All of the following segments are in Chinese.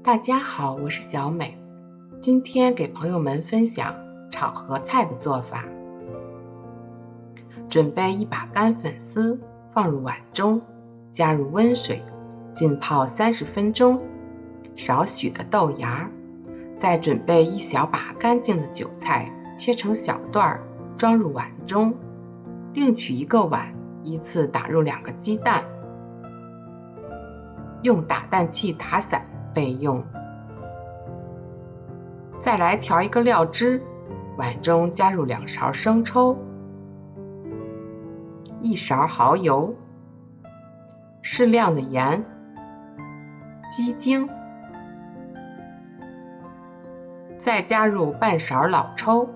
大家好，我是小美，今天给朋友们分享炒合菜的做法。准备一把干粉丝，放入碗中，加入温水，浸泡30分钟，少许的豆芽，再准备一小把干净的韭菜，切成小段，装入碗中，另取一个碗，依次打入2个鸡蛋，用打蛋器打散备用。再来调一个料汁，碗中加入2勺生抽，1勺蚝油，适量的盐，鸡精，再加入半勺老抽，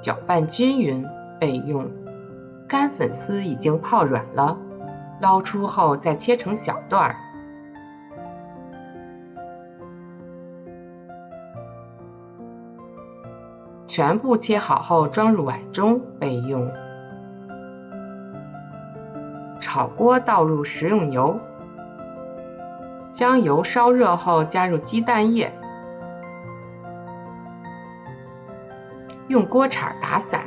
搅拌均匀备用。干粉丝已经泡软了，捞出后再切成小段，全部切好后装入碗中备用。炒锅倒入食用油，将油烧热后加入鸡蛋液，用锅铲打散，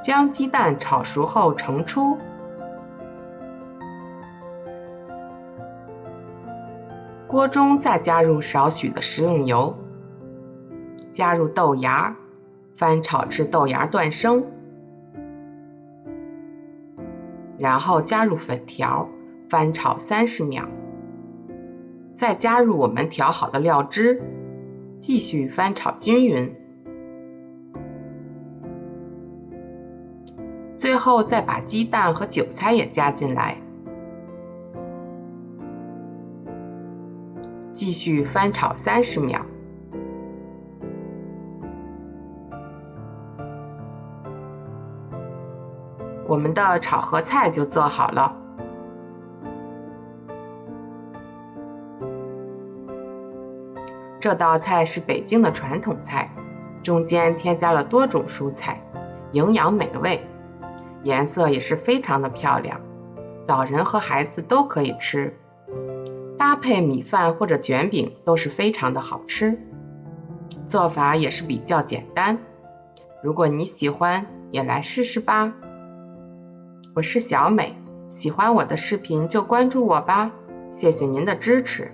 将鸡蛋炒熟后盛出。锅中再加入少许的食用油，加入豆芽，翻炒至豆芽断生，然后加入粉条，翻炒30秒，再加入我们调好的料汁，继续翻炒均匀，最后再把鸡蛋和韭菜也加进来，继续翻炒30秒。我们的炒合菜就做好了。这道菜是北京的传统菜，中间添加了多种蔬菜，营养美味，颜色也是非常的漂亮，老人和孩子都可以吃，搭配米饭或者卷饼都是非常的好吃。做法也是比较简单，如果你喜欢，也来试试吧。我是小美，喜欢我的视频就关注我吧，谢谢您的支持。